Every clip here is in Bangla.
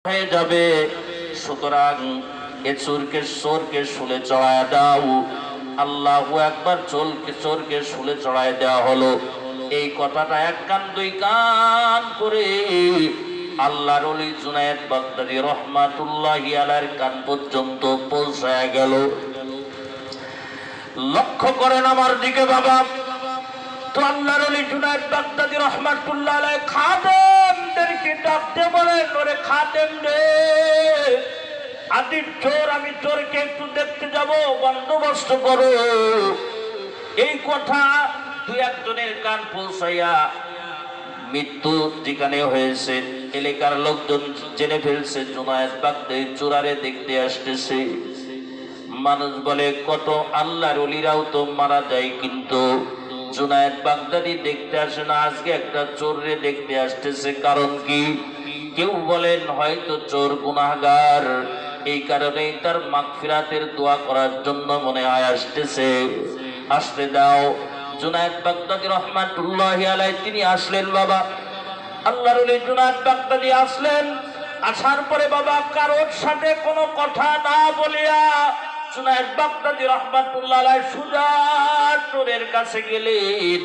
হয়ে যাবে। সুতরাং এ চোরকে শুলে চড়ায় দাও। আল্লাহু আকবার। চোরকে শুলে চড়ায় দেওয়া হলো। এই কথাটা এক কান দুই কান করে আল্লাহর ওলি জুনায়েদ বাগদাদী রহমাতুল্লাহি আলাইহির কান পর্যন্ত পৌঁছায় গেল। লক্ষ্য করেন আমার দিকে বাবা। তো আল্লাহর ওলি জুনায়েদ বাগদাদী রহমাতুল্লাহ আলাইহি খাদেমদেরকে ডাকতে বলেন, ওরে খাদেম রে, আদির চোর, আমি চোরকে একটু দেখতে যাব, বন্দোবস্ত করো। এই কথা দুই একজনের কান পৌঁছাইয়া মৃত্যু যেখানে হয়েছে এলাকার লোকজন জেনে ফেলছে জুনায়েদ বাগদাদী চোরারে দেখতে আসতেছে। মানুষ বলে কত আল্লাহর ওলিরাও তো মারা যায়, কিন্তু জুনায়েদ বাগদাদী দেখতে আসে না, আজকে একটা চোররে দেখতে আসতেছে। কারণ কি? কেউ বলেন হয়তো চোর গুনাহগার, এই কারণেই তার মাগফিরাতের দোয়া করার জন্য মনে হয় আসতেছে। আসতে দাও। জুনায়েদ বাগদাদী রহমাতুল্লাহি আলাইহি তিনি আসলেন বাবা। আল্লাহর ওলি জুনায়েদ বাগদাদী আসলেন। আসার পরে বাবা কারোর সাথে কোনো কথা না বলিয়া জুনায়েদ বাগদাদী রাহমাতুল্লাহ আলাইহি সুজা চোরের কাছে গেলেন।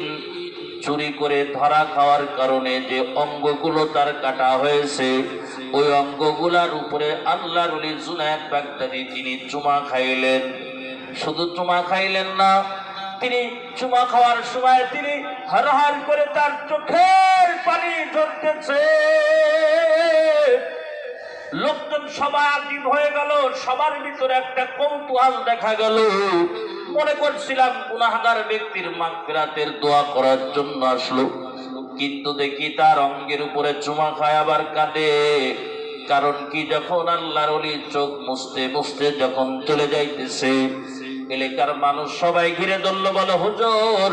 চুরি করে ধরা খাওয়ার কারণে যে অঙ্গগুলো তার কাটা হয়েছে, ওই অঙ্গগুলার উপরে আল্লাহর ওলি জুনায়েদ বাগদাদী তিনি চুমা খাইলেন। শুধু চুমা খাইলেন না, তিনি চুমা খাওয়ার সময় তিনি হারহার করে তার চোখের পানি ঝরতেছে। লোকজন সবাই আজীব হয়ে গেল। সবার ভিতরে একটা কৌতূহল দেখা গেল। মনে করছিলাম গুনাহগার ব্যক্তির মাগফিরাতের দোয়া করার জন্য আসলো, কিন্তু দেখি তার অঙ্গের উপরে চুমা খায় আবার কাঁদে। কারণ কি? যখন আল্লাহর ওলি চোখ মুছতে মুছতে যখন চলে যাইতেছে, এলাকার মানুষ সবাই ঘিরে ধরল, বলে হুজুর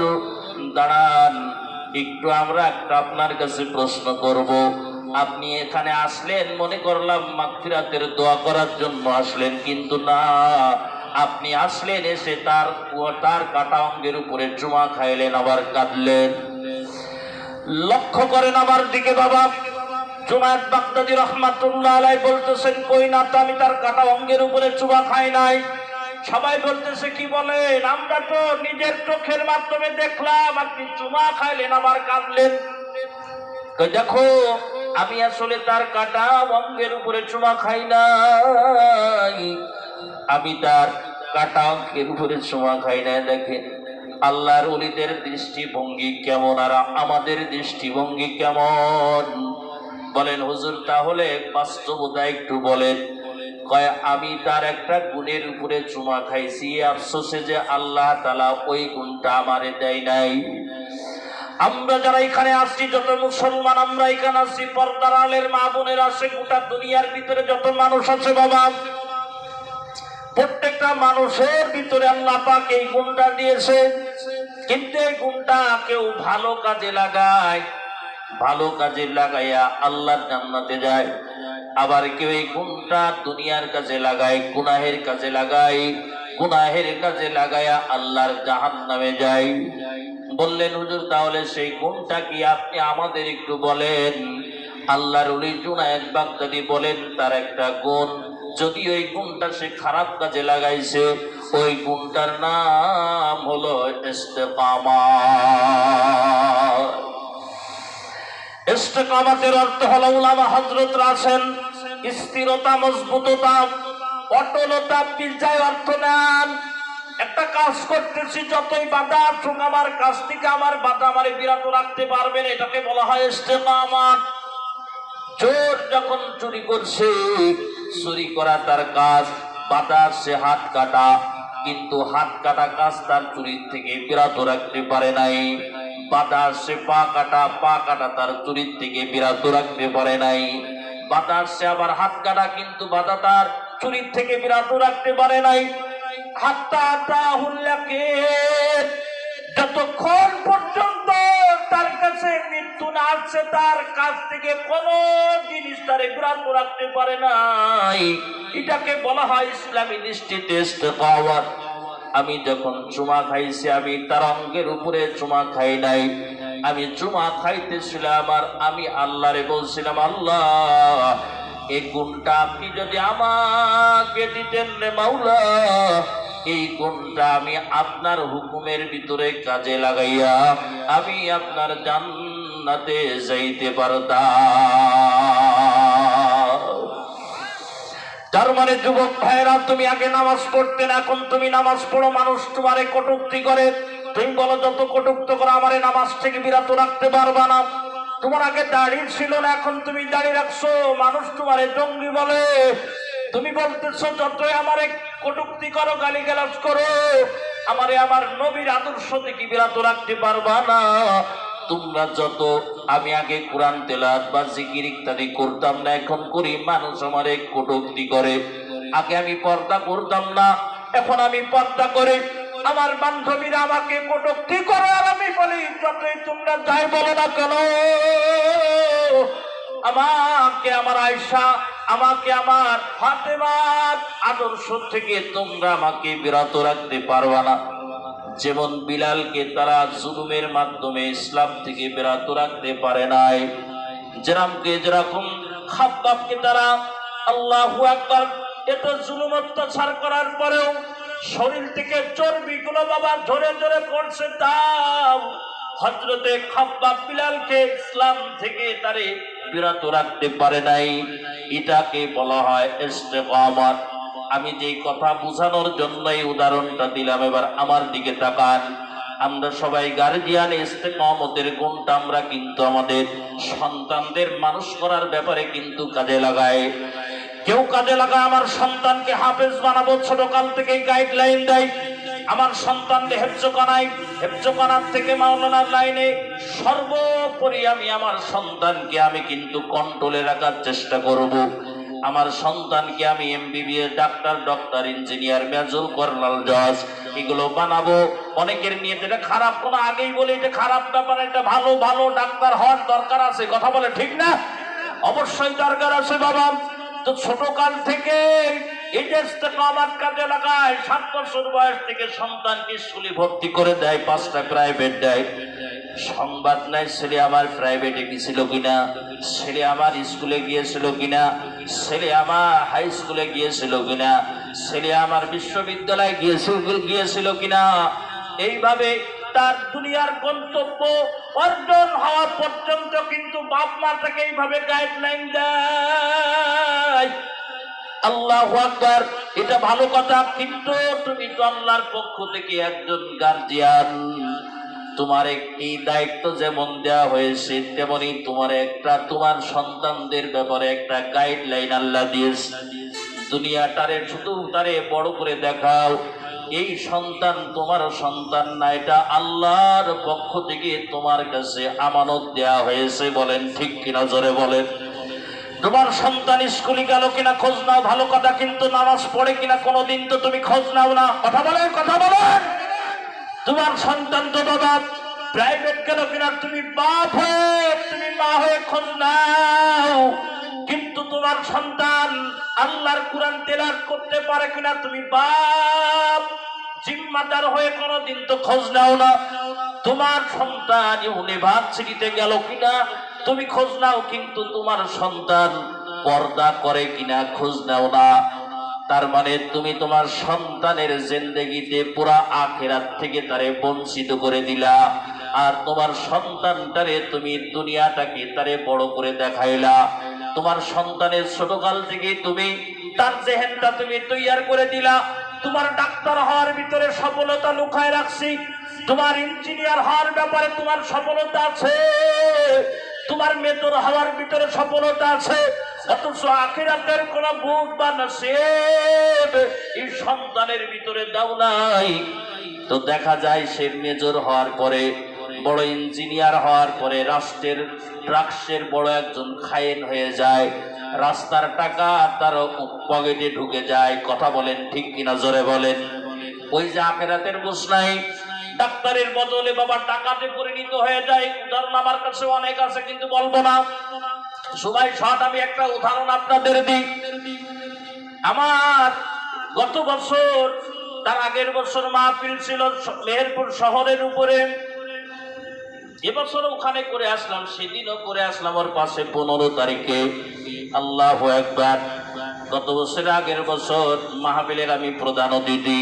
দাঁড়ান একটু, আমরা একটা আপনার কাছে প্রশ্ন করব। আপনি এখানে আসলেন মনে করলাম মাগফিরাতের দোয়া করার জন্য আসলেন, কিন্তু না, আপনি আসলেন এসে তার কাটা অঙ্গের উপরে চুমা খাইলেন আবার কাঁদলেন। লক্ষ্য করেন আমার দিকে বাবা। জুনায়েদ বাগদাদী রাহমাতুল্লাহ আলাইহি বলতেছেন, কই না তো, আমি তার কাটা অঙ্গের উপরে চুমা খাই নাই। সবাই বলতেছে, কি বলেন? আমরা তো নিজের চোখের মাধ্যমে দেখলাম আপনি চুমা খাইলেন আবার কাঁদলেন। দেখো, আমি আসলে তার কাটা অঙ্গের উপরে চুমা খাই নাই, আমি তার কাটা অঙ্গের উপরে চুমা খাই নাই। দেখেন আল্লাহর ওলিদের দৃষ্টিভঙ্গি কেমন আর আমাদের দৃষ্টিভঙ্গি কেমন। বলেন হুজুর তাহলে বাস্তবতা একটু বলেন। কয়, আমি তার একটা গুণের উপরে চুমা খাইছি, আফসোসে যে আল্লাহ তাআলা ওই গুণটা আমারে দেয় নাই। আমরা যারা এখানে আসছি, যত মুসলমান আমরা এখানে আসছি, পর্দার আলের মা বোনের আছে, গোটা দুনিয়ার ভিতরে যত মানুষ আছে বাবা, প্রত্যেকটা মানুষের ভিতরে আল্লাহ পাক এই গুণটা দিয়েছে। কিন্তু এই গুণটা কেউ ভালো কাজে লাগায়, ভালো কাজে লাগাইয়া আল্লাহর জান্নাতে যায়। আবার কেউ এই গুণটা দুনিয়ার কাজে লাগায়, গুনাহের কাজে লাগায়, গুনাহের কাজে লাগাইয়া আল্লাহর জাহান্নামে যায়। বললেন হুজুর তাহলে সেই গুণটা কি আপনি আমাদের একটু বলেন। আল্লাহর ওলি জুনায়েদ বাগদাদী বলেন তার একটা গুণ, যদি ওই গুণটা সে খারাপ কাজে লাগাইছে, ওই গুণটার নাম হলো ইস্তেকামাত। ইস্তেকামাতের অর্থ হলো, উলামা হযরতরা আছেন, স্থিরতা, মজবুততা, অটলতা, বিজয় অর্থ নেন। একটা কাজ করতেছি, যতই বাধা আসুক আমার কাছ থেকে আমার বাধা আমারে বিরত রাখতে পারবেন, এটাকে বলা হয় ইস্তেকামাত। চোর যখন চুরি করছে, চুরি করা তার কাজ, বাধা সে হাত কাটা, কিন্তু হাত কাটা কাজ তার চুরির থেকে বিরত রাখতে পারে নাই। বাধা সে পা কাটা, পা কাটা তার চুরির থেকে বিরত রাখতে পারে নাই। বাধা সে আবার হাত কাটা, কিন্তু বাধা তার চুরির থেকে বিরত রাখতে পারে নাই। যতক্ষণ পর্যন্ত তার কাছে মৃত্যু না আসছে, তার কাছ থেকে কোন জিনিস তারে বিরত রাখতে পারে নাই। এটাকে বলা হয় ইসলামী দৃষ্টিতে ইস্তেকামাত। আমি যখন চুমা খাইছি, আমি তার অঙ্গের উপরে চুমা খাই নাই, আমি চুমা খাইতেছিলাম আর আমি আল্লাহরে বলছিলাম, আল্লাহ এই গুণটা আপনি যদি আমাকে দিতেন রে মাওলা, এই গুণটা আমি আপনার হুকুমের ভিতরে কাজে লাগাইয়া আমি আপনার জান্নাতে যাইতে পারতাম। তার মানে যুবক ভাইরা, তুমি আগে নামাজ পড়তে না, এখন তুমি নামাজ পড়ো, মানুষ তোমারে কটূক্তি করে, তুমি বলো যত কটূক্তি করো আমারে নামাজ থেকে বিরত রাখতে পারবা না। তোমার আগে দাড়ি ছিল না, এখন তুমি দাড়ি রাখছো, মানুষ তোমারে জঙ্গি বলে। তুমি বলতেছো যতই আমারে কটূক্তি করো, গালিগালাজ করো, আমারে আমার নবীর আদর্শ থেকে বিরত রাখতে পারবা না। তোমরা যত, আমি আগে কোরআন তেলাওয়াত বা জিকির ইত্যাদি করতাম না, এখন করি, মানুষ আমারে কটূক্তি করে। আগে আমি পর্দা করতাম না, এখন আমি পর্দা করে, আমার বান্ধবীরা আমাকে কটূক্তি করে, আর আমি বলি যতই তোমরা যাই বলো না কেন, আমাকে আমার আয়েশা, আমাকে আমার ফাতেমার আদর্শ থেকে তোমরা আমাকে বিরত রাখতে পারবা না। যেমন বিলালকে তারা জুলুমের মাধ্যমে ইসলাম থেকে বিরত রাখতে পারে নাই, যেরকম খাব্বাবকে তারা, আল্লাহু আকবার, এত জুলুম অত্যাচার করার পরেও শরীর থেকে চর্বিগুলো বাবা ধরে ধরে পড়ছে, তাও হযরতে খাব্বাব বিলালকে ইসলাম থেকে তারে বিরত রাখতে পারে নাই। এটাকে বলা হয় ইস্তেকামাত। আমি যে কথা বোঝানোর জন্য এই উদাহরণটা দিলাম, এবার আমার দিকে তাকান। আমরা সবাই গার্জিয়ান, ইস্তেকামতের গুণটা আমরা কিন্তু আমাদের সন্তানদের মানুষ করার ব্যাপারে কিন্তু কাজে লাগাই। কেউ কাজে লাগায় আমার সন্তানকে হাফেজ বানাবো, ছোটকাল থেকেই গাইডলাইন দেয়, আমার সন্তানকে হেফজোখানার থেকে মাওলানার লাইনে, সর্বোপরি আমি আমার সন্তানকে আমি কিন্তু কন্ট্রোলে রাখার চেষ্টা করব। আমার সন্তানকে আমি এমবিবিএস, ডক্টর, ইঞ্জিনিয়ার, মেজর, কর্নাল, জজ এগুলো বানাবো। অনেকের নিয়ে এটা খারাপ, কোনো আগেই বলে এটা খারাপ ব্যাপার, এটা ভালো ভালো ডাক্তার হওয়ার দরকার আছে, কথা বলে ঠিক না? অবশ্যই দরকার আছে বাবা। তো ছোট কাল থেকে এই যে ইস্তেকামাত কাজে লাগায়, 7 বছর বয়স থেকে সন্তানকে স্কুলে ভর্তি করে দেয়, 5টা প্রাইভেট দেয়। সংবাদ নাই ছেলে আমার প্রাইভেটে গিয়েছিল কিনা, ছেলে আমার স্কুলে গিয়েছিল কিনা, ছেলে আমার হাই স্কুলে গিয়েছিল কিনা, ছেলে আমার বিশ্ববিদ্যালয়ে গিয়েছিল কিনা। এইভাবে তার দুনিয়ার গন্তব্য অর্জন হওয়া পর্যন্ত কিন্তু বাপ মা তাকে এইভাবে গাইডলাইন দেয়। আল্লাহু আকবার, এটা ভালো কথা, কিন্তু তুমি তো আল্লাহর পক্ষ থেকে একজন গার্জিয়ান, তোমার একটি দায়িত্ব যেমন দেওয়া হয়েছে, তেমনি তোমার সন্তানদের ব্যাপারে একটা গাইডলাইন আল্লাহ দিয়েছে। দুনিয়াটারে শুধু তারে বড় করে দেখাও, এই সন্তান তোমার সন্তান না, এটা আল্লাহর পক্ষ থেকে তোমার কাছে আমানত দেওয়া হয়েছে। বলেন ঠিক কিনা, জোরে বলেন। তোমার সন্তান স্কুলে গেল কিনা খোঁজ নাও, ভালো কথা, কিন্তু নামাজ পড়ে কিনা কোনোদিন তো তুমি খোঁজ নাও না, কথা বলেন, কথা বলেন। তোমার সন্তান তো বাবা প্রাইভেট গেল কিনা তুমি বাপ হয়ে, তুমি মা হয়ে খোঁজ নাও, কিন্তু তোমার সন্তান আল্লাহর কোরআন তেলাওয়াত করতে পারে কিনা তুমি বাপ জিম্মাদার হয়ে কোনোদিন তো খোঁজ নাও না। তোমার সন্তান ইউনিভার্সিটিতে গেল কিনা তুমি খোঁজ নাও, কিন্তু তোমার সন্তান পর্দা করে কিনা খোঁজ নাও না। তার মানে তুমি তোমার সন্তানের জিন্দেগিতে পুরা আখিরাত থেকে তারে বঞ্চিত করে দিলা, আর তোমার সন্তানটারে তুমি দুনিয়াটাকে তারে বড় করে দেখাইলা। তোমার সন্তানের ছোটকাল থেকে তুমি তার জেহেনটা তুমি তৈয়ার করে দিলা। তোমার ডাক্তার হওয়ার ভিতরে সফলতা লুকায় রাখছি, তোমার ইঞ্জিনিয়ার হওয়ার ব্যাপারে তোমার সফলতা আছে, তোমার মেজর হওয়ার ভিতরে সফলতা আছে, অথচ আখিরাতের কোন বুক বা নসিব এই সন্তানের ভিতরে দাও নাই। তো দেখা যায় সে মেজর হওয়ার পরে, বড় ইঞ্জিনিয়ার হওয়ার পরে রাষ্ট্রের ট্রাক্সের বড় একজন খায়েন হয়ে যায়, রাস্তার টাকা তার পকেটে ঢুকে যায়, কথা বলেন ঠিক কিনা, জোরে বলেন। ওই যে আখিরাতের বুঝ নাই, ডাক্তারের বদলে বাবা টাকাতে পরিণত হয়ে যায়। উদাহরণ আমার কাছে অনেক আছে, কিন্তু বলবো না, সবাই শর্ট। আমি একটা উদাহরণ আপনাদের দিই। আমার গত বছর, তার আগের বছর মাহফিল ছিল মেহেরপুর শহরের উপরে, এবছর ওখানে করে আসলাম, সেদিনও করে আসলাম। ওর পাশে 15 তারিখে আল্লাহু আকবার। গত বছর আগের বছর মাহফিলের আমি প্রধান অতিথি,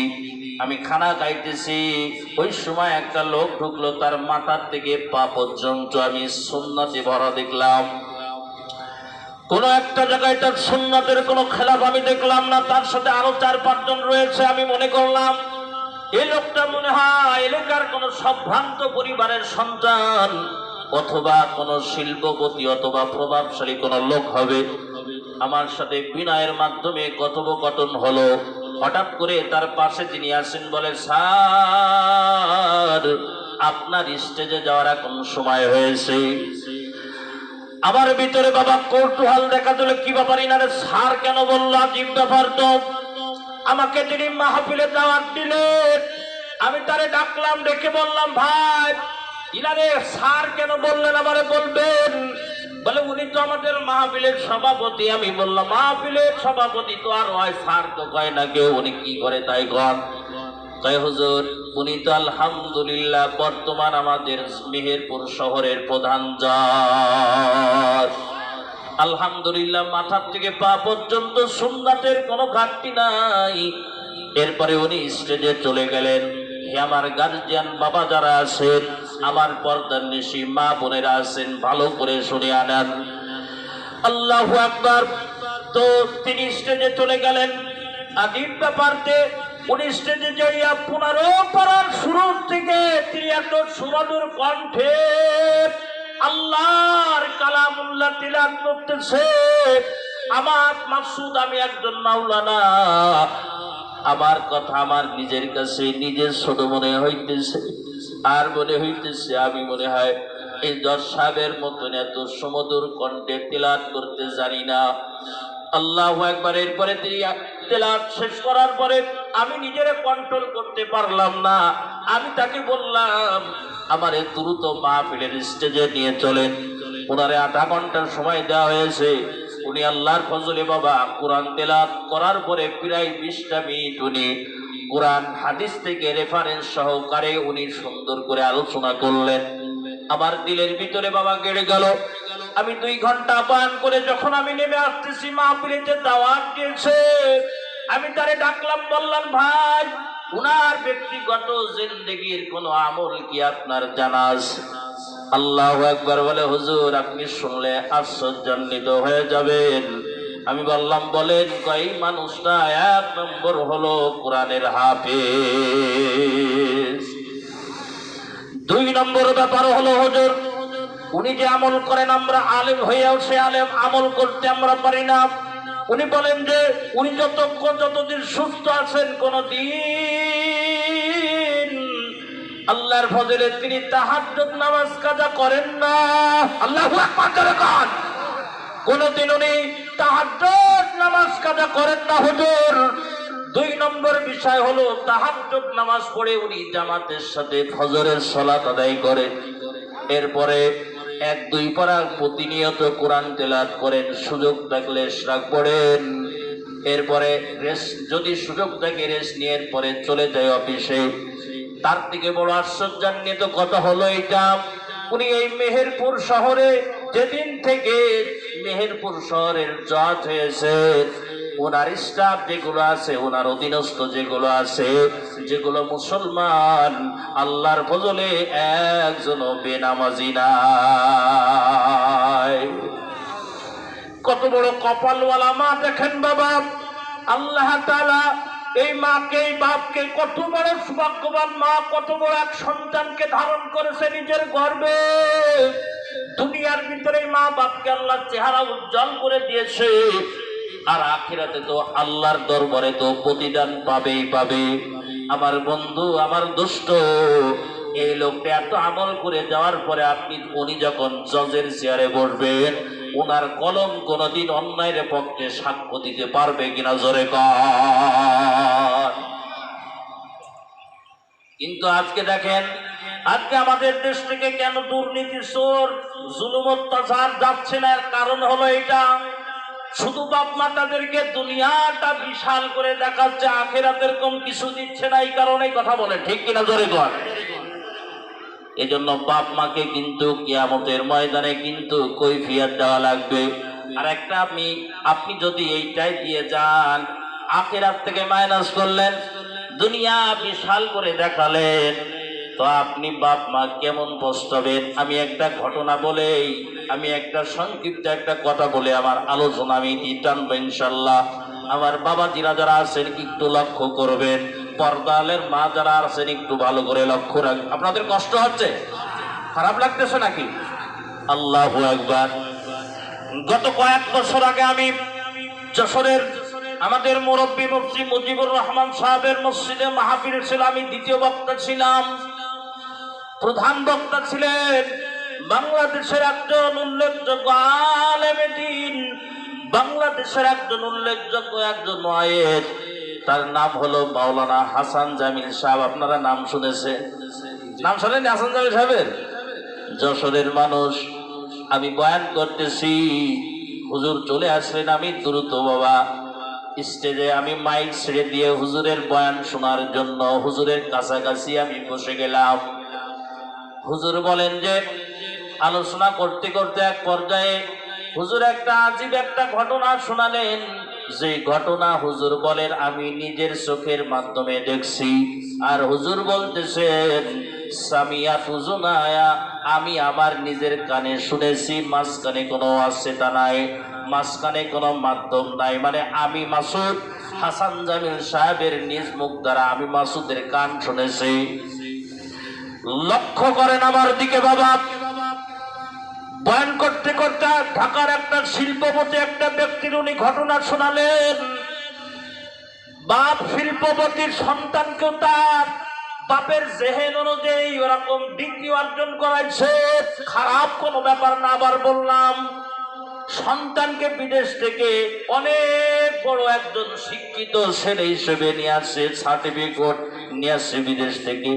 আমি খানা খাইতেছি, ওই সময় একটা লোক ঢুকলো, তার মাথার থেকে পা পর্যন্ত আমি সুন্নতে ভরা দেখলাম। কোন একটা জায়গায় তার সুন্নতের কোনো খেলাফ আমি দেখলাম না। তার সাথে আরো 4-5 জন রয়েছে। আমি মনে করলাম এই লোকটা মনে হয় এলাকার কোন সম্ভ্রান্ত পরিবারের সন্তান, অথবা কোন শিল্পপতি অথবা প্রভাবশালী কোন লোক হবে। আমার সাথে বিনয়ের মাধ্যমে কথোপকথন হলো। হঠাৎ করে তার পাশে যিনি আছেন বলে, স্যার আপনার স্টেজে যাওয়ার এখন সময় হয়েছে। আমার ভিতরে বাবা কৌতূহল দেখা দিল, কি ব্যাপার ইনারে স্যার কেন বললো, আজীব ব্যাপার তো। আমাকে তিনি মাহফিলে দাওয়াত দিলেন, আমি তারে ডাকলাম, ডেকে বললাম, ভাই ইনারে স্যার কেন বললেন আমারে বলবেন। বলে উনি তো আমাদের মাহফিলের সভাপতি। আমি বললাম মাহফিলের সভাপতি তো আর হয়, স্যার তো কয় না কেউ, উনি কি করে তাই কন। তাই হুজুর উনি তো আলহামদুলিল্লাহ বর্তমান আমাদের মেহেরপুর শহরের প্রধান জজ। আলহামদুলিল্লাহ মাথার থেকে পা পর্যন্ত সুন্নাতের কোনো ঘাটতি নাই। এরপরে উনি স্টেজে চলে গেলেন। হে আমার গার্জিয়ান বাবা যারা আছেন, আমার পর্দার নিশি মা বোনেরা আছেন, ভালো করে শুনে আনেন। আল্লাহু আকবার। তো তিনি স্টেজে চলে গেলেন। আজীব ব্যাপারতে উনি স্টেজে যাইয়া পুনরো পড়ার শুরু থেকে তিনি এত সুমধুর কণ্ঠে আল্লাহর কালামুল্লাহ তিলাওয়াত করতেছে। আমার মাকসুদ, আমি একজন মাওলানা, আমার কথা আমার নিজের কাছে নিজের ছোট মনে হইতেছে, আর মনে হইতেছে আমি মনে হয় এই জজ সাহেবের মতন এত সুমধুর কণ্ঠে তিলাওয়াত করতে জানি না। আল্লাহু আকবার। এরপরে তিনি তেলাওয়াত শেষ করার পরে আমি নিজেরে কন্ট্রোল করতে পারলাম না। আমি তাকে বললাম, আমার দ্রুত মাহফিলের স্টেজে নিয়ে চলেন। ওনারে 8 ঘন্টার সময় দেওয়া হয়েছে। উনি আল্লাহর ফজলে বাবা কোরআন তেলাওয়াত করার পরে প্রায় 20টা মিনিট উনি কোরআন হাদিস থেকে রেফারেন্স সহকারে উনি সুন্দর করে আলোচনা করলেন। আমার দিলের ভিতরে বাবা গেড়ে গেল। আমি 2 ঘন্টা পান করে যখন আমি নেমে আসতেছি, মাহফিলে যে দাওয়াত দিয়েছে, আমি তারে ডাকলাম, বললাম, ভাই উনার ব্যক্তিগত জিন্দেগির কোন আমল কি আপনার জানা আছে? আল্লাহু আকবার বলে, হুজুর আপনি শুনলে আশ্চর্যান্বিত হয়ে যাবেন। আমি বললাম, বলেন। কই মানুষটা 1 নম্বর হলো কোরআনের হাফেজ। 2 নম্বর ব্যাপার হলো হুজুর উনি যে আমল করেন, আমরা আলেম হইয়াও সে আলেম আমল করতে আমরা পারি না। উনি বলেন যে উনি যতদিন সুস্থ আছেন কোনদিন আল্লাহর ফজলে তিনি তাহাজ্জুদ নামাজ কাজা করেন না। আল্লাহু আকবার। কোনদিন উনি তাহাজ্জুদ নামাজ কাজা করেন না হুজুর। 2 নম্বর বিষয় হলো তাহাজ্জুদ নামাজ পড়ে উনি জামাতের সাথে ফজরের সালাত আদায় করেন। এরপরে 1-2 পারা প্রতিনিয়ত কোরআন তেলাওয়াত করেন। সুযোগ থাকলে ইশরাক পড়েন। এরপরে রেস্ট, যদি সুযোগ থাকে রেস্ট নিয়ে পরে চলে যায় অফিসে। তার থেকে বড় আশ্চর্যান্বিত কথা হলো এটা, উনি এই মেহেরপুর শহরে যেদিন থেকে মেহেরপুর শহরের জজ হয়েছে, ওনার স্টাফ যেগুলো আছে, ওনার অধীনস্থ যেগুলো আছে, যেগুলো মুসলমান, আল্লাহর ফজলে একজনও বেনামাজি নাই। কত বড় কপালওয়ালা মা দেখেন বাবা। আল্লাহ তাআলা এই মাকে, এই বাপকে, কত বড় সৌভাগ্যবান মা, কত বড় এক সন্তানকে ধারণ করেছে নিজের গর্ভে। দুনিয়ার ভিতরে মা বাপকে আল্লাহ চেহারা উজ্জ্বল করে দিয়েছে, আর আখিরাতে তো আল্লাহর দরবারে তো প্রতিদান পাবেই পাবে। আমার বন্ধু, আমার দোস্ত, এই লোকটা এত আমল করে যাওয়ার পরে উনি যখন জজের চেয়ারে বসবেন, ওনার কলম কোনদিন অন্যায়ের পক্ষে সাক্ষ্য দিতে পারবে কিনা জোরে কর। কিন্তু আজকে দেখেন, আজকে আমাদের দেশ থেকে কেন দুর্নীতি, চোর, জুলুম, অত্যাচার যাচ্ছে না? এর কারণ হলো এটা, শুধু বাপ মা তাদেরকে দুনিয়াটা বিশাল করে দেখাচ্ছে, আখিরাতের কম কিছু দিচ্ছে না। এই কারণে কথা বলে, ঠিক কিনা জোরে কর। এজন্য বাপ মাকে কিন্তু কিয়ামতের ময়দানে কিন্তু কৈফিয়ত দেওয়া লাগবে। আর একটা আপনি যদি এইটাই দিয়ে যান, আখিরাত থেকে মাইনাস করলেন, দুনিয়া বিশাল করে দেখালেন, তো আপনি বাপ মা কেমন পস্তাবেন। আমি একটা ঘটনা বলেই, আমি একটা সংক্ষিপ্ত একটা কথা বলে আমার আলোচনা আমি টানবো ইনশাল্লাহ। আমার বাবাজিরা যারা আছেন একটু লক্ষ্য করবেন, পর্দালের মা যারা আছেন একটু ভালো করে লক্ষ্য রাখবেন। আপনাদের কষ্ট হচ্ছে, খারাপ লাগতেছে নাকি? আল্লাহু আকবার। গত কয়েক বছর আগে আমি যশোরের আমাদের মুরব্বী মুফতি মুজিবুর রহমান সাহেবের মসজিদে মাহফিল ছিল। আমি দ্বিতীয় বক্তা ছিলাম। প্রধান বক্তা ছিলেন বাংলাদেশের একজন উল্লেখযোগ্য আলেমে দ্বীন, বাংলাদেশের একজন উল্লেখযোগ্য একজন ওয়াইজ, তার নাম হলো মাওলানা হাসান জামিল সাহেব। আপনারা নাম শুনেছেন? নাম শোনেন হাসান জামিল সাহেবের? যশোরের মানুষ। আমি বয়ান করতেছি, হুজুর চলে আসলেন। আমি দ্রুত বাবা স্টেজে আমি মাইক ছেড়ে দিয়ে হুজুরের বয়ান শোনার জন্য হুজুরের কাছাকাছি আমি বসে গেলাম। হুজুর বলেন যে আলোচনা করতে করতে এক পর্যায়ে হুজুর একটা আজীব একটা ঘটনা শোনালেন। যে ঘটনা হুজুর বলেন আমি নিজের চোখের মাধ্যমে দেখছি। আর হুজুর বলতেছেন সামিয়া তুজুনায়া, আমি আমার নিজের কানে শুনেছি। মাঝখানে কোনো আসেতা নাই, মাঝখানে কোনো মাধ্যম নাই। মানে আমি মাসুদ হাসান জামিল সাহেবের নিজ মুখ দ্বারা আমি মাসুদের কান শুনেছি। লক্ষ্য করেন আমার দিকে বাবা। বয়ান করতে করতে ঢাকার একটা শিল্পপতি একটা ব্যক্তির উনি ঘটনা শোনালেন। বাপ শিল্পপতির সন্তানকেও তার বাপের জেহেন অনুযায়ী ওরকম ডিগ্রি অর্জন করাইছে। খারাপ কোনো ব্যাপার না। আবার বললাম, সন্তানকে বিদেশ থেকে অনেক বড় একজন শিক্ষিত ছেলে হিসেবে নিয়ে আসছে, সার্টিফিকেট নিয়ে আসছে বিদেশ থেকে।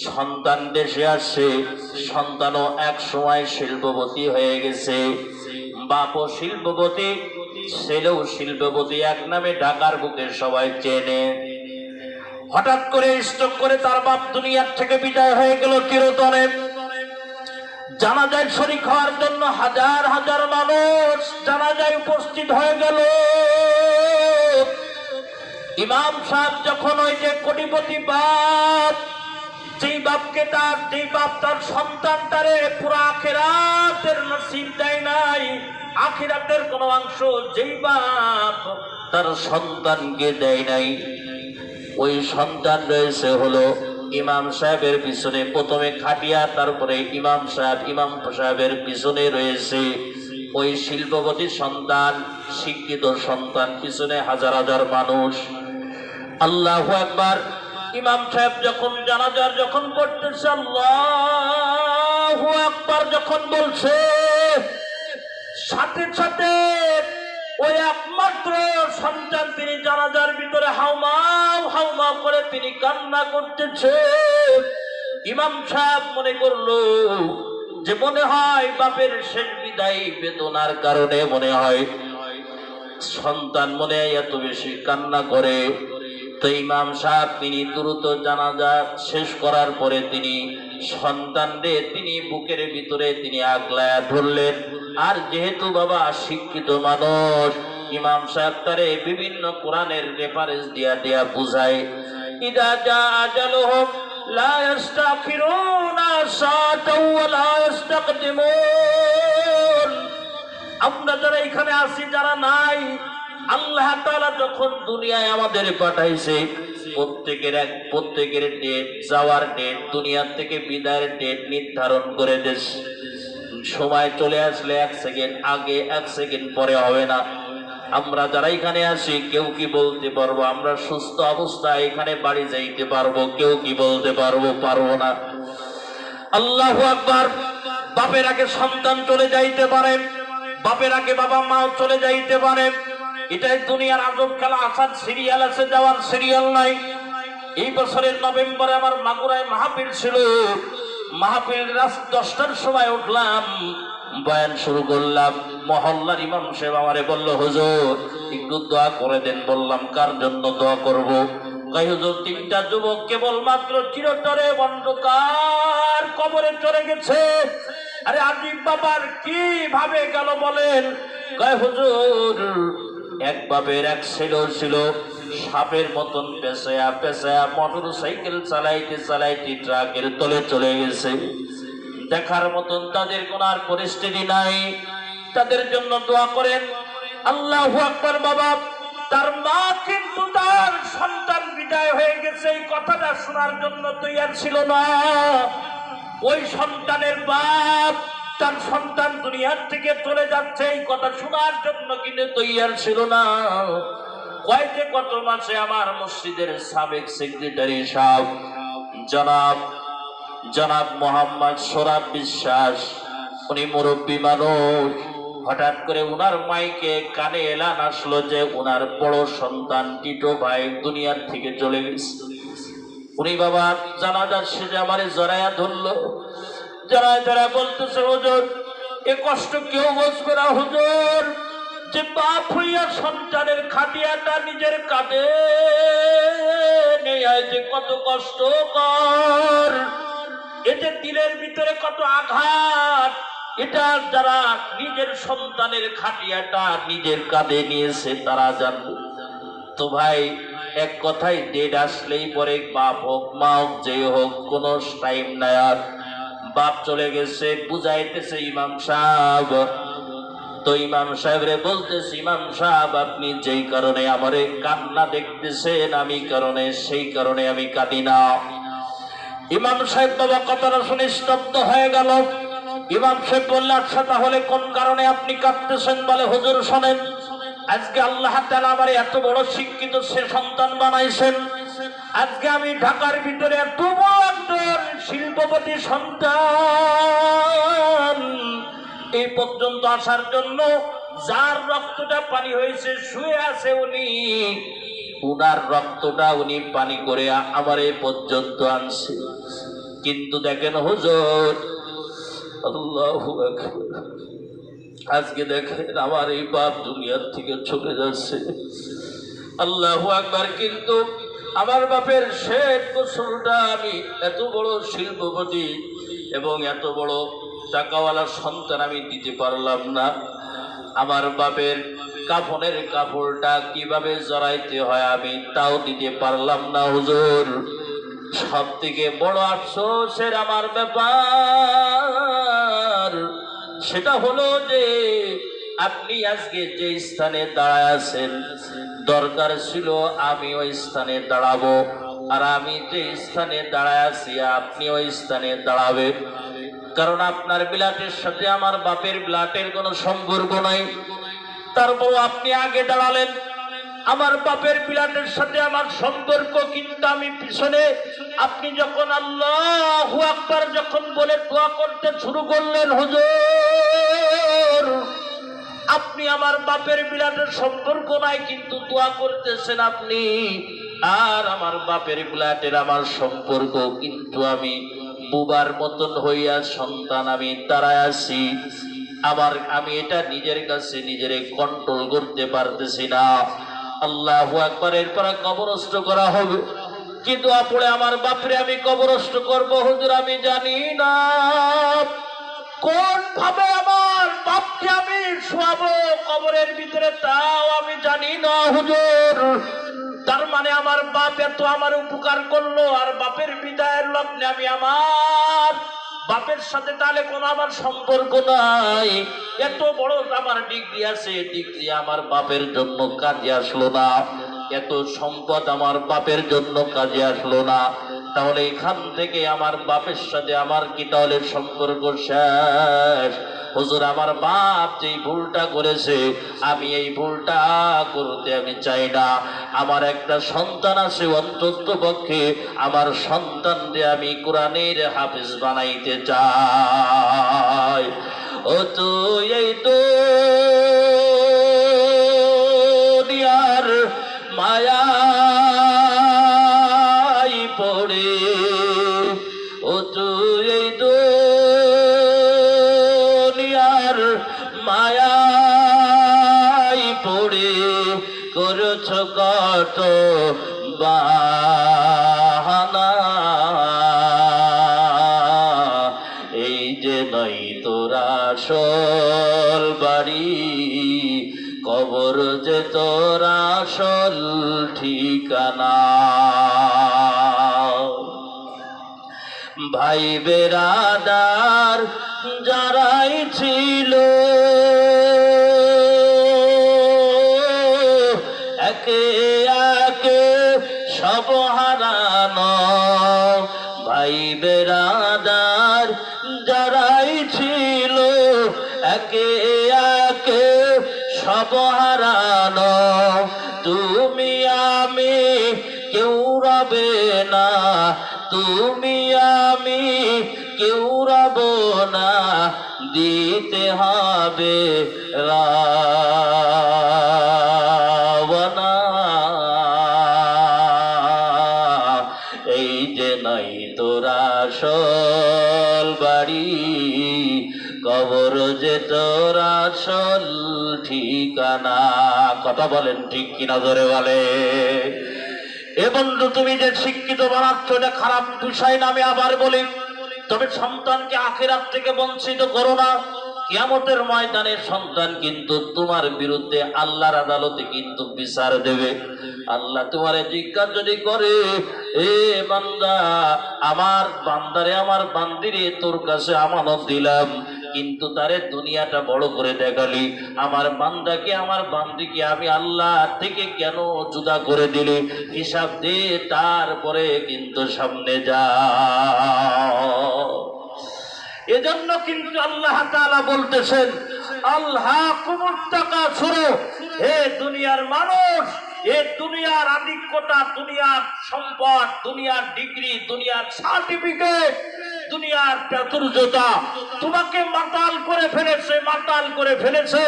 সন্তান দেশে আসছে, সন্তানও এক সময় শিল্পপতি হয়ে গেছে। বাপও শিল্পপতি, ছেলেও শিল্পপতি, এক নামে ঢাকার বুকে সবাই চেনে। হঠাৎ করে স্ট্রোক করে তার বাপ দুনিয়ার থেকে বিদায় হয়ে গেল চিরতরে। জানাজায় শরীক হওয়ার জন্য হাজার হাজার মানুষ জানাজায় উপস্থিত হয়ে গেল। ইমাম সাহেব যখন ওই যে কোটিপতি বাপ, যেই বাপকে যেই বাপ তার সন্তানটারে পুরো আখিরাতের নসিব দেয় নাই, আখিরাতের কোন অংশ যেই বাপ তার সন্তানকে দেয় নাই, ওই সন্তান রয়েছে হলো ইমাম সাহেবের পিছনে প্রথমে খাটিয়া, তারপরে ইমাম সাহেবের পিছনে রয়েছে ওই শিল্পপতির সন্তান, শিক্ষিত সন্তান, পিছনে হাজার হাজার মানুষ। আল্লাহু আকবার। ইমাম সাহেব যখন জানাজার যখন পড়তেছে আল্লাহু আকবার যখন বলছে, সাথে সাথে ওই একমাত্র সন্তান তিনি জানাজার ভিতরে হাউমাউ হাউমাউ করে তিনি কান্না করতেছে। ইমাম সাহেব মনে করলো যে মনে হয় বাপের শেষ বিদায় বেদনার কারণে মনে হয় সন্তান মনে হয় এত বেশি কান্না করে। তো ইমাম সাহেব তিনি দ্রুত জানাজা শেষ করার পরে তিনি সন্তানদের তিনি বুকের ভিতরে তিনি আগলায়া ধরলেন। আর যেহেতু বাবা শিক্ষিত মানুষ, ইমাম সাহেব তারে বিভিন্ন কোরআনের রেফারেন্স দিয়া বুঝায়, ইদা জা আজালুহুম লা ইস্তাখিরুনা সাআতাও ওয়া লা ইস্তাকদিমুন। আমরা যারা এখানে আছি যারা নাই, আল্লাহ তাআলা যখন দুনিয়ায় আমাদের পাঠাইছে প্রত্যেকের ডেট, যাওয়ার ডেট, দুনিয়ার থেকে বিদায়ের ডেট নির্ধারণ করে দিয়েছে। সময় চলে আসলে 1 সেকেন্ড আগে 1 সেকেন্ড পরে হবে না। আমরা যারা এখানে আছি কেউ কি বলতে পারবো আমরা সুস্থ অবস্থায় এখানে বাড়ি যাইতে পারবো? কেউ কি বলতে পারবো না। আল্লাহু আকবার। বাপের আগে সন্তান চলে যাইতে পারে, বাপের আগে বাবা মাও চলে যাইতে পারে। এটাই দুনিয়ার আজব খেলা। আসার সিরিয়াল আছে, যাওয়ার সিরিয়াল নাই। এই বছরের নভেম্বরে আমার মাগুরায় মাহফিল ছিল। মাহফিল রাত 10টার সময় উঠলাম, বয়ান শুরু করলাম। মহল্লার ইমাম সাহেব আমারে বলল, হুজুর একটু দোয়া করে দেন। বললাম কার জন্য দোয়া করব? কই হুজুর 3টা যুবক কেবলমাত্র চিরতরে অন্ধকার কবরে চলে গেছে। আরে আজিব বাবার কি ভাবে গেল বলেন? কয় হুজুর এক বাপের এক ছেলে ছিল সাপের মতন পেঁচায়া পেঁচায়া মোটর সাইকেল চালাইতে চালাইতে ট্রাকের তলে চলে গেছে। দেখার মতন তাদের কোন আর পরিস্থিতি নাই, তাদের জন্য দোয়া করেন। আল্লাহু আকবার। বাবা তার মা কিন্তু তার সন্তান বিদায় হয়ে গেছে এই কথাটা শোনার জন্য তৈয়ার ছিল না। ওই সন্তানের বাপ তার সন্তান দুনিয়ার থেকে চলে যাচ্ছে এই কথা শোনার জন্য কিন্তু তৈয়ার ছিল না। কয়েক কত মাসে আমার মসজিদের সাবেক সেক্রেটারি সাহেব জনাব মোহাম্মদ সোরাব বিশ্বাস, উনি মুরব্বী মানুষ, হঠাৎ করে উনার মাইকে কানে এলান আসলো যে উনার বড় সন্তান টিটো ভাই দুনিয়ার থেকে চলে গেছে। উনি বাবা জানাজার সেজে আমারে জড়াইয়া ধরলো, জড়ায় ধরা বলতেছে হুজুর এ কষ্ট কেউ বুঝবে না হুজুর, যে বাপ হইয়া সন্তানের খাটিয়াটা নিজের কাঁধে নেই যে কত কষ্ট কর, এতে দিলের ভিতরে কত আঘাত, এটা যারা নিজের সন্তানের খাটিয়াটা নিজের কাঁধে নিয়েছে তারা জানবে। তো ভাই এক কথাই ডেট আসলেই পরে বাপ হোক মা হোক যে হোক কোনো টাইম নাই, আর বাপ চলে গেছে বুঝাইতেছে ইমাম সাহেব। তো ইমাম সাহেবরে বলতেছে ইমাম সাহেব আপনি যেই কারণে আমারে কান্না দেখতেছেন আমি কারণে সেই কারণে আমি কাঁদি না। ইমাম সাহেব বাবা কথাটা শুনে স্তব্ধ হয়ে গেল। ইমাম সাহেব বললে আচ্ছা তাহলে কোন কারণে আপনি কাঁদতেছেন? বলে হুজুর শোনেন, আজকে আল্লাহ তাআলা আমার এত বড় শিক্ষিত সে সন্তান বানাইছেন, আজকে আমি ঢাকার ভিতরে এত বড় একজন শিল্পপতি সন্তান এই পর্যন্ত আসার জন্য যার রক্তটা পানি হয়েছে শুয়ে আছে উনি, উনার রক্তটা উনি পানি করে আমার এই পর্যন্ত আনছে। কিন্তু দেখেন হুজুর, আল্লাহু আকবার, আজকে দেখেন আমার এই বাপ দুনিয়ার থেকে চলে যাচ্ছে। আল্লাহু আকবার। কিন্তু আমার বাপের শেষ গোসলটা আমি এত বড় শিল্পপতি এবং এত বড় টাকাওয়ালা সন্তান আমি দিতে পারলাম না। আমার বাপের কাফনের কাপড়টা কিভাবে জড়াইতে হয় আমি তাও দিতে পারলাম না হুজুর। সব থেকে বড় আফসোসের আমার ব্যাপার সেটা হলো যে আপনি আজকে যে স্থানে দাঁড়ায় আছেন দরকার ছিল আমি ওই স্থানে দাঁড়াবো, আর আমি যে স্থানে দাঁড়ায় আছি আপনি ওই স্থানে দাঁড়াবেন। কারণ আপনার বিলাটের সাথে আমার বাপের বিলাটের কোনো সম্পর্ক নাই, তারপর আপনি আগে দাঁড়ালেন। আমার বাপের বিলাটের সাথে আমার সম্পর্ক, কিন্তু আমি পিছনে। আপনি যখন আল্লাহু আকবার যখন বলে দোয়া করতে শুরু করলেন হুজুর, আপনি আমার বাপের বিলাটের সম্পর্ক নাই কিন্তু দোয়া করতেছেন আপনি, আর আমার বাপের বিলাটের আমার সম্পর্ক, কিন্তু আমি বুবার মতন হইয়া সন্তান আমি দাঁড়ায় আছি। আমি এটা নিজের কাছে নিজেরে কন্ট্রোল করতে পারতেছি না। আল্লাহু আকবার। এরপর কবরস্থ করা হবে, কিন্তু আপরে আমার বাপরে আমি কবরস্থ করব হুজুর আমি জানি না কোন ভাবে আমার বাপকে আমি শোয়াবো কবরের ভিতরে তাও আমি জানি না হুজুর। তার মানে আমার বাপ এত আমার উপকার করলো, আর বাপের বিদায়ের লগ্নে আমি আমার বাপের সাথে তাহলে কোনো আমার সম্পর্ক নাই। এত বড় আমার ডিগ্রি আছে, ডিগ্রি আমার বাপের জন্য কাজে আসলো না, এত সম্পদ আমার বাপের জন্য কাজে আসলো না, তাহলে এখান থেকে আমার বাপের সাথে আমার কি তাহলে সম্পর্ক শেষ? হুজুর আমার বাপ যেই ভুলটা করেছে আমি এই ভুলটা করতে আমি চাই না। আমার একটা সন্তান আছে, অন্তত পক্ষে আমার সন্তানকে আমি কোরআনের হাফেজ বানাইতে চাই। ও তো এই তো দিয়ার মায়াই পড়ে, ও তো এই তো মায়াই পড়ে করছ কত বাহানা, এই যে নই তোরা আসল বাড়ি। তোর আসল ঠিকানা। ভাই বেরাদার যারাই ছিল একে একে সব হারানো, ভাই বেরাদার যারাই ছিল একে একে সব হারানো। তুমি আমি কেউ রবে না, তুমি আমি কেউ রব না, দিতে হবে রাওয়ানা। এই যে নাই তোরা আসল বাড়ি, কবর যে তোরা আসল ঠিকানা। কথা বলেন ঠিক কিনা, ধরে বলে। এ বন্ধু, তুমি যে শিক্ষিত বানাচ্ছ এটা খারাপ বিষয় না, আমি আবার বলি। তবে সন্তানকে আখিরাত থেকে বঞ্চিত করো না। কিয়ামতের ময়দানে সন্তান কিন্তু তোমার বিরুদ্ধে আল্লাহর আদালতে কিন্তু বিচার দেবে। আল্লাহ তোমারে জিজ্ঞাসা যদি করে, এ বান্দা, আমার বান্দারে, আমার বান্দিরে তোর কাছে আমানত দিলাম, কিন্তু তারে দুনিয়াটা বড় করে দেখালি, আমার বান্দাকে, আমার বান্দিকে আমি আল্লাহ থেকে কেন জুদা করে দিলি? হিসাব দে, তারপরে কিন্তু সামনে যা। এজন্য কিন্তু আল্লাহ তাআলা বলতেছেন, আল্লাহকুমুত তাকাসুর, হে দুনিয়ার মানুষ, এ দুনিয়ার আধিক্যতা, দুনিয়ার সম্পদ, দুনিয়ার ডিগ্রি, দুনিয়ার সার্টিফিকেট, দুনিয়ার প্রাচুর্যতা তোমাকে মাতাল করে ফেলেছে, মাতাল করে ফেলেছে।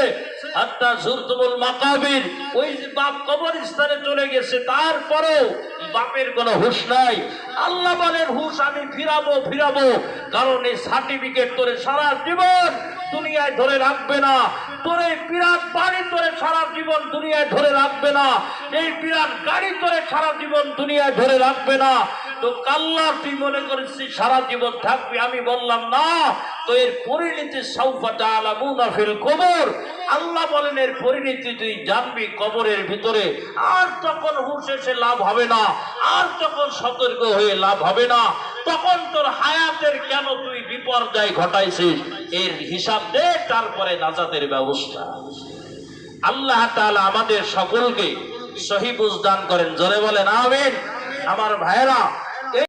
হাত্তা জুরতুমুল মাকাবির, ওই যে বাপ কবরস্থানে চলে গেছে, তারপরেও বাপের কোনো হুঁশ নাই। আল্লাহ বলেন, হুঁশ আমি ফিরাবো, ফিরাবো, কারণ এই সার্টিফিকেট তোরে সারা জীবন দুনিয়ায় ধরে রাখবে না, তোর এই বিরাট বাড়ি তোরে সারা জীবন দুনিয়ায় ধরে রাখবে না, এই বিরাট গাড়ি তোরে সারা জীবন দুনিয়ায় ধরে রাখবে না। তো কাল্লা তুই মনে করেছিস সারা জীবন থাকবি, আমি বললাম না, তো এর পরিণতি সাউফা তা'লামুনা ফিল কবর। আল্লাহ বলেন এর পরিণতি তুই জানবি কবরের ভিতরে। আর তখন হুঁশ এসে লাভ হবে না, আর তখন সতর্ক হয়ে লাভ হবে না, তখন তোর হায়াতের কেন তুই বিপর্যয় ঘটাইছিস এর হিসাব দে, তারপরে নাজাতের ব্যবস্থা। আল্লাহ তাআলা আমাদের সকলকে সহি বুঝ দান করেন, জোরে বলেন আমিন। আমার ভাইরা,